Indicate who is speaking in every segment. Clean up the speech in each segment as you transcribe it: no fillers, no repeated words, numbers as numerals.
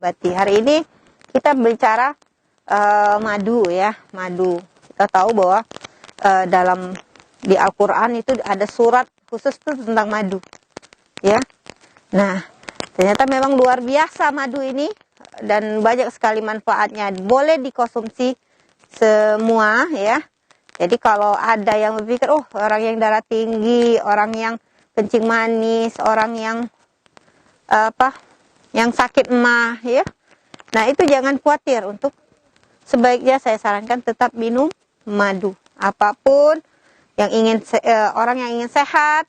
Speaker 1: Berarti hari ini kita bicara madu ya, madu. Kita tahu bahwa di Al-Quran itu ada surat khusus tuh tentang madu, ya. Nah, ternyata memang luar biasa madu ini dan banyak sekali manfaatnya. Boleh dikonsumsi semua, ya. Jadi kalau ada yang berpikir, oh orang yang darah tinggi, orang yang kencing manis, orang yang yang sakit emah, ya. Nah, itu jangan khawatir, untuk sebaiknya saya sarankan tetap minum madu. Apapun yang orang yang ingin sehat,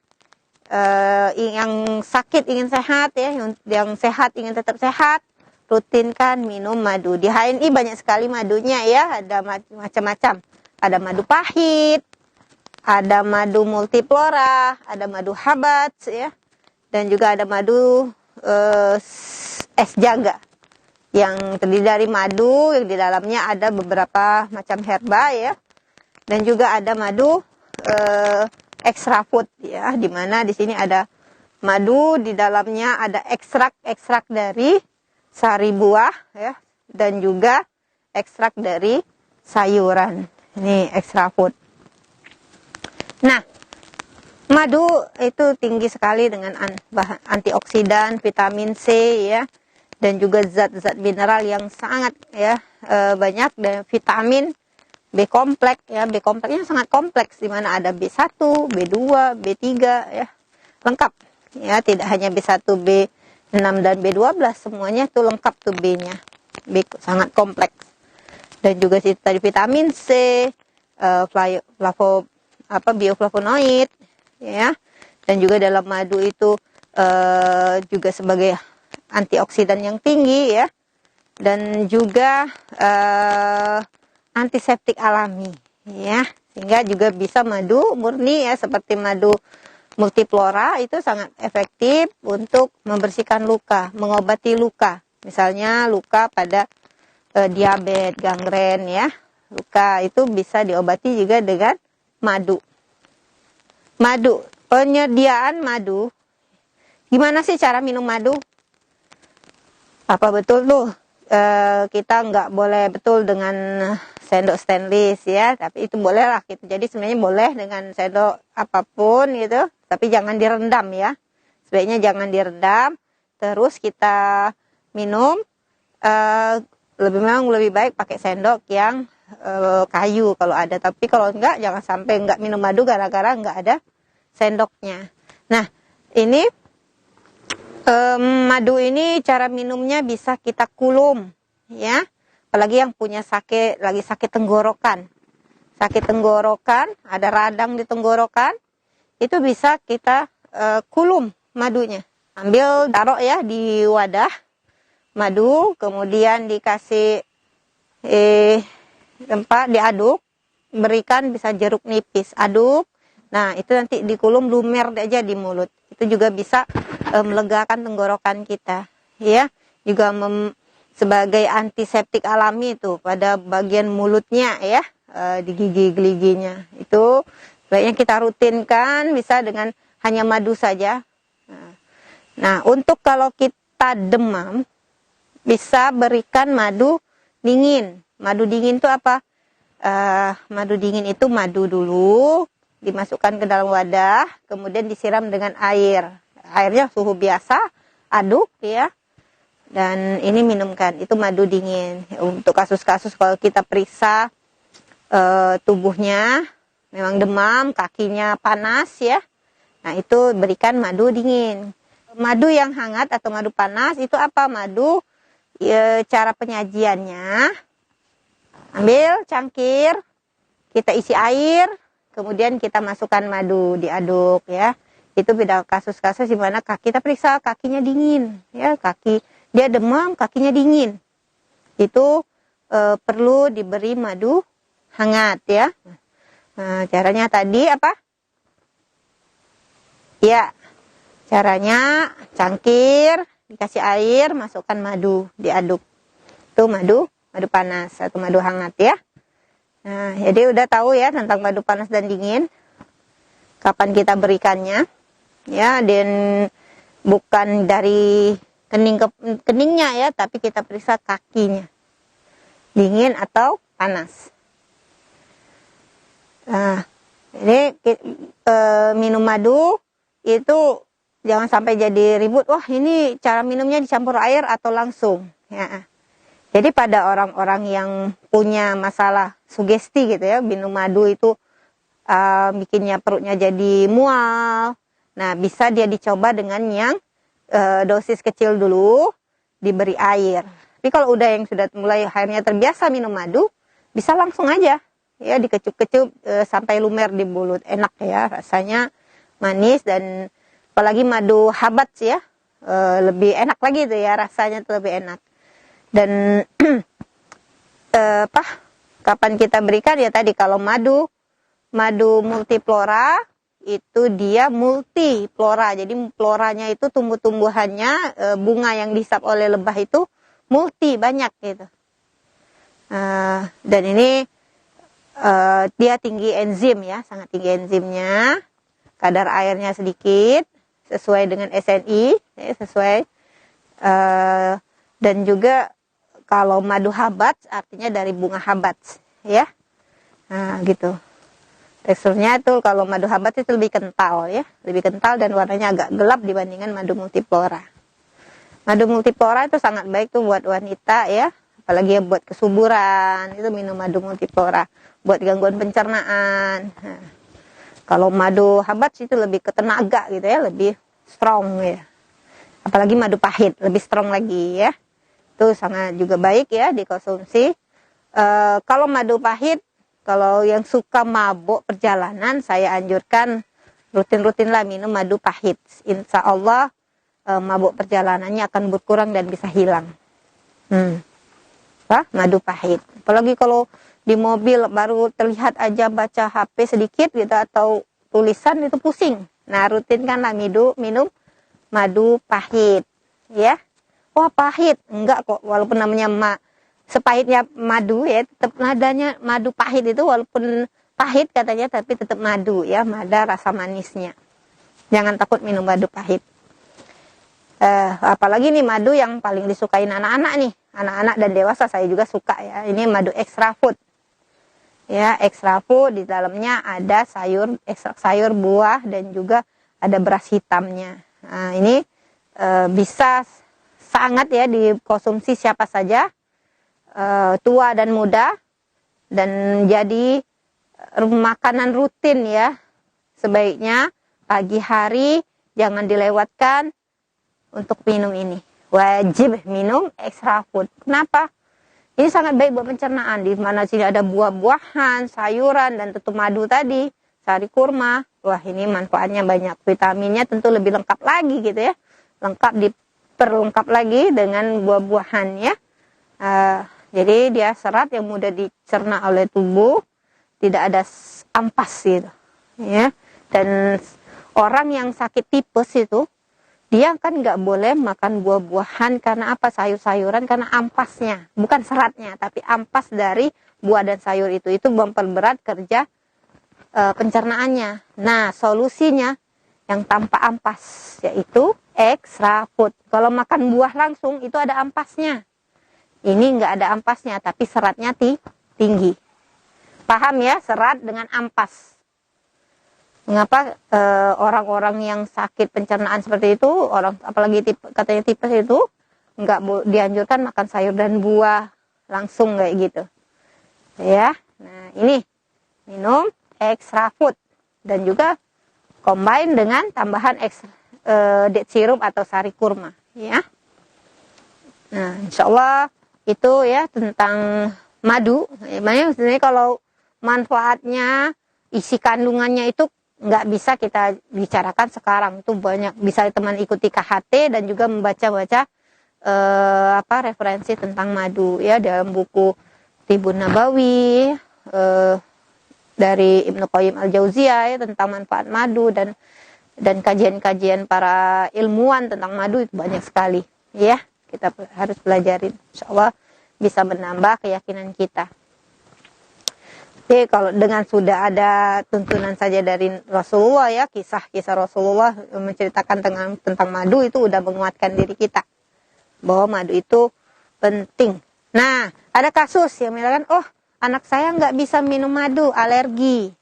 Speaker 1: yang sakit ingin sehat, ya, yang sehat ingin tetap sehat, rutinkan minum madu. Di HNI banyak sekali madunya, ya, ada macam-macam. Ada madu pahit, ada madu multiflora, ada madu habats, ya, dan juga ada madu es jaga yang terdiri dari madu yang di dalamnya ada beberapa macam herba, ya, dan juga ada madu extra food, ya, di mana di sini ada madu di dalamnya ada ekstrak dari sari buah, ya, dan juga ekstrak dari sayuran. Ini extra food. Nah, madu itu tinggi sekali dengan antioksidan, vitamin C, ya, dan juga zat-zat mineral yang sangat, ya, banyak, dan vitamin B kompleks, ya. B kompleksnya sangat kompleks, di mana ada B1, B2, B3, ya, lengkap, ya, tidak hanya B1, B6 dan B12, semuanya itu lengkap tuh B-nya. B sangat kompleks. Dan juga tadi vitamin C, bioflavonoid, ya, dan juga dalam madu itu juga sebagai antioksidan yang tinggi, ya, dan juga antiseptik alami, ya, sehingga juga bisa madu murni, ya, seperti madu multiflora itu sangat efektif untuk membersihkan luka, mengobati luka, misalnya luka pada diabetes, gangren, ya, luka itu bisa diobati juga dengan madu. Madu, penyediaan madu. Gimana sih cara minum madu? Apa betul tuh kita nggak boleh betul dengan sendok stainless, ya, tapi itu boleh lah gitu. Jadi sebenarnya boleh dengan sendok apapun gitu, tapi jangan direndam, ya. Sebaiknya jangan direndam. Terus kita minum. Memang lebih baik pakai sendok yang kayu kalau ada. Tapi kalau enggak, jangan sampai enggak minum madu gara-gara enggak ada sendoknya. Nah, ini madu ini cara minumnya bisa kita kulum, ya. Apalagi yang punya lagi sakit tenggorokan. Sakit tenggorokan, ada radang di tenggorokan, itu bisa kita kulum madunya. Ambil, taruh, ya, di wadah madu, kemudian dikasih tempat diaduk, berikan bisa jeruk nipis, aduk. Nah, itu nanti dikulum, lumer aja di mulut. Itu juga bisa melegakan tenggorokan kita, ya. Juga sebagai antiseptik alami itu pada bagian mulutnya, ya, di gigi-geliginya. Itu sebaiknya kita rutinkan, bisa dengan hanya madu saja. Nah, untuk kalau kita demam, bisa berikan madu dingin. Madu dingin itu apa? Madu dingin itu madu dulu dimasukkan ke dalam wadah, kemudian disiram dengan air. Airnya suhu biasa, aduk, ya. Dan ini minumkan. Itu madu dingin. Untuk kasus-kasus kalau kita periksa tubuhnya memang demam, kakinya panas, ya. Nah, itu berikan madu dingin. Madu yang hangat atau madu panas itu apa? Madu, cara penyajiannya, ambil cangkir, kita isi air, kemudian kita masukkan madu, diaduk, ya. Itu beda kasus-kasus di mana kita periksa kakinya dingin, ya, dia demam, kakinya dingin. Itu perlu diberi madu hangat, ya. Nah, caranya tadi apa? Ya, caranya cangkir, dikasih air, masukkan madu, diaduk. Itu madu panas atau madu hangat, ya. Nah, jadi udah tahu, ya, tentang madu panas dan dingin. Kapan kita berikannya, ya, dan bukan dari keningnya ya, tapi kita periksa kakinya, dingin atau panas. Nah, ini minum madu itu jangan sampai jadi ribut. Wah, ini cara minumnya dicampur air atau langsung. Ya. Jadi pada orang-orang yang punya masalah sugesti gitu ya, minum madu itu bikinnya perutnya jadi mual. Nah, bisa dia dicoba dengan yang dosis kecil dulu, diberi air. Tapi kalau udah yang sudah mulai akhirnya terbiasa minum madu, bisa langsung aja ya dikecup-kecup sampai lumer di mulut. Enak ya, rasanya manis, dan apalagi madu habat ya, lebih enak lagi tuh ya, rasanya tuh lebih enak. Dan kapan kita berikan ya tadi, kalau madu multiflora itu dia multiflora, jadi floranya itu tumbuh-tumbuhannya, bunga yang dihisap oleh lebah itu multi, banyak gitu. Dan ini dia tinggi enzim ya, sangat tinggi enzimnya, kadar airnya sedikit sesuai dengan SNI ya, sesuai dan juga kalau madu habat artinya dari bunga habat ya. Nah gitu, teksturnya tuh kalau madu habat itu lebih kental ya, lebih kental dan warnanya agak gelap dibandingkan madu multiflora. Madu multiflora itu sangat baik tuh buat wanita ya, apalagi yang buat kesuburan, itu minum madu multiflora. Buat gangguan pencernaan. Nah, kalau madu habat itu lebih ke tenaga gitu ya, lebih strong ya. Apalagi madu pahit, lebih strong lagi ya. Itu sangat juga baik ya dikonsumsi. Kalau madu pahit, kalau yang suka mabuk perjalanan, saya anjurkan rutin-rutinlah minum madu pahit. Insya Allah mabuk perjalanannya akan berkurang dan bisa hilang. Madu pahit. Apalagi kalau di mobil baru terlihat aja baca HP sedikit gitu atau tulisan itu pusing. Nah, rutinkanlah minum madu pahit ya. Wah, pahit. Enggak kok, walaupun namanya sepahitnya madu ya, tetap nadanya madu pahit itu, walaupun pahit katanya tapi tetap madu ya, ada rasa manisnya. Jangan takut minum madu pahit. Apalagi nih madu yang paling disukain anak-anak nih, anak-anak dan dewasa saya juga suka ya. Ini madu extra food. Ya, extra food di dalamnya ada ekstrak sayur, buah, dan juga ada beras hitamnya. Nah, ini bisa sangat ya dikonsumsi siapa saja, tua dan muda, dan jadi makanan rutin ya. Sebaiknya pagi hari jangan dilewatkan untuk minum ini. Wajib minum extra food. Kenapa? Ini sangat baik buat pencernaan, di mana sini ada buah-buahan, sayuran, dan tentu madu tadi, sari kurma. Wah, ini manfaatnya banyak, vitaminnya tentu lebih lengkap lagi gitu ya. Diperlengkap lagi dengan buah-buahan ya. Jadi dia serat yang mudah dicerna oleh tubuh, tidak ada ampas gitu. Ya. Dan orang yang sakit tipes itu, dia kan nggak boleh makan buah-buahan karena apa? Sayur-sayuran karena ampasnya, bukan seratnya, tapi ampas dari buah dan sayur itu memperberat kerja pencernaannya. Nah, solusinya yang tanpa ampas yaitu extra food. Kalau makan buah langsung itu ada ampasnya. Ini nggak ada ampasnya, tapi seratnya tinggi. Paham ya, serat dengan ampas. Mengapa orang-orang yang sakit pencernaan seperti itu, apalagi katanya tipes itu, nggak dianjurkan makan sayur dan buah langsung kayak gitu. Ya, nah ini minum extra food dan juga combine dengan tambahan date syrup atau sari kurma. Ya, nah insya Allah itu ya tentang madu. Sebenarnya kalau manfaatnya, isi kandungannya itu nggak bisa kita bicarakan sekarang, itu banyak, bisa teman ikuti KHT dan juga membaca-baca referensi tentang madu ya dalam buku Tibun Nabawi dari Ibnu Qayyim Al-Jauziyah ya, tentang manfaat madu, dan kajian-kajian para ilmuwan tentang madu itu banyak sekali ya, kita harus pelajarin, insyaallah bisa menambah keyakinan kita. Jadi kalau dengan sudah ada tuntunan saja dari Rasulullah ya, kisah-kisah Rasulullah menceritakan tentang madu itu udah menguatkan diri kita. bahwa madu itu penting. Nah, ada kasus yang mengatakan, oh anak saya nggak bisa minum madu, alergi.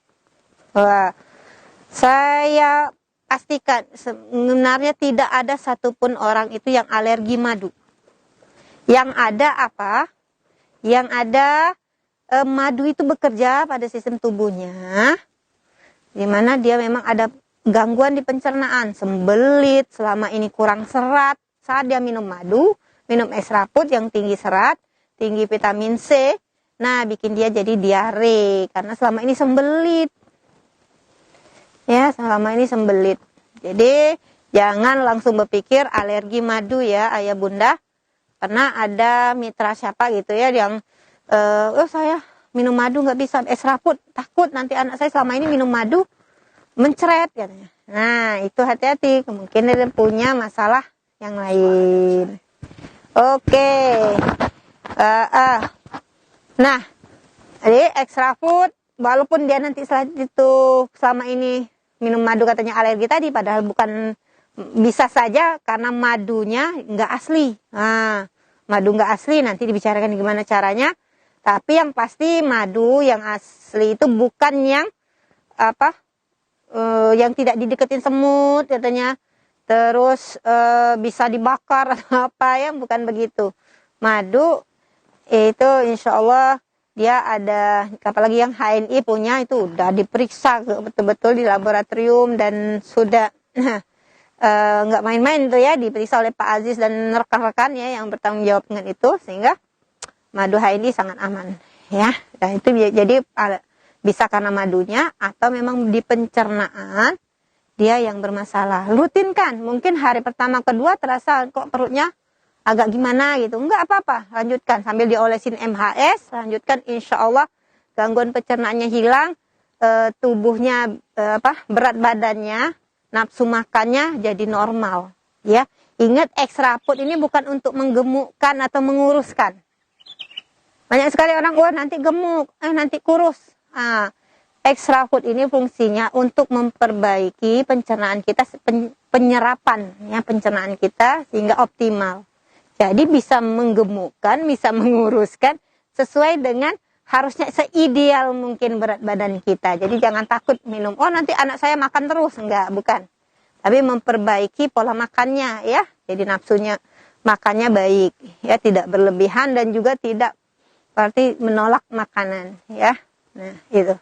Speaker 1: Wah, saya pastikan sebenarnya tidak ada satupun orang itu yang alergi madu. Yang ada apa? Yang ada madu itu bekerja pada sistem tubuhnya, di mana dia memang ada gangguan di pencernaan, sembelit, selama ini kurang serat. Saat dia minum madu, minum es raput yang tinggi serat, tinggi vitamin C, nah bikin dia jadi diare karena selama ini sembelit. Ya, selama ini sembelit. Jadi jangan langsung berpikir alergi madu ya ayah bunda. Karena ada mitra siapa gitu ya yang saya minum madu nggak bisa, es raput, takut nanti anak saya selama ini minum madu mencret katanya. Nah itu hati-hati, kemungkinan dia punya masalah yang lain. Oke. Nah, jadi es raput walaupun dia nanti setelah itu selama ini minum madu katanya alergi tadi, padahal bukan, bisa saja karena madunya nggak asli. Nah, madu nggak asli nanti dibicarakan gimana caranya. Tapi yang pasti madu yang asli itu bukan yang yang tidak dideketin semut katanya. Terus bisa dibakar atau apa ya, bukan begitu. Madu itu insya Allah dia ada, apalagi yang HNI punya itu udah diperiksa betul-betul di laboratorium dan sudah nggak main-main tuh ya, diperiksa oleh Pak Aziz dan rekan-rekan ya yang bertanggung jawab dengan itu, sehingga madu HNI sangat aman ya. Dan itu jadi bisa karena madunya atau memang di pencernaan dia yang bermasalah. Rutinkan, mungkin hari pertama kedua terasa kok perutnya agak gimana gitu, enggak apa-apa, lanjutkan sambil diolesin MHS, lanjutkan, insya Allah gangguan pencernaannya hilang, tubuhnya berat badannya, nafsu makannya jadi normal ya. Ingat, es raput ini bukan untuk menggemukkan atau menguruskan. Banyak sekali orang, wah nanti gemuk, nanti kurus. Es raput ini fungsinya untuk memperbaiki pencernaan kita, penyerapan ya, pencernaan kita sehingga optimal. Jadi bisa menggemukkan, bisa menguruskan sesuai dengan harusnya seideal mungkin berat badan kita. Jadi jangan takut minum, oh nanti anak saya makan terus. Enggak, bukan. Tapi memperbaiki pola makannya ya. Jadi nafsunya makannya baik ya, tidak berlebihan dan juga tidak berarti menolak makanan ya. Nah, itu.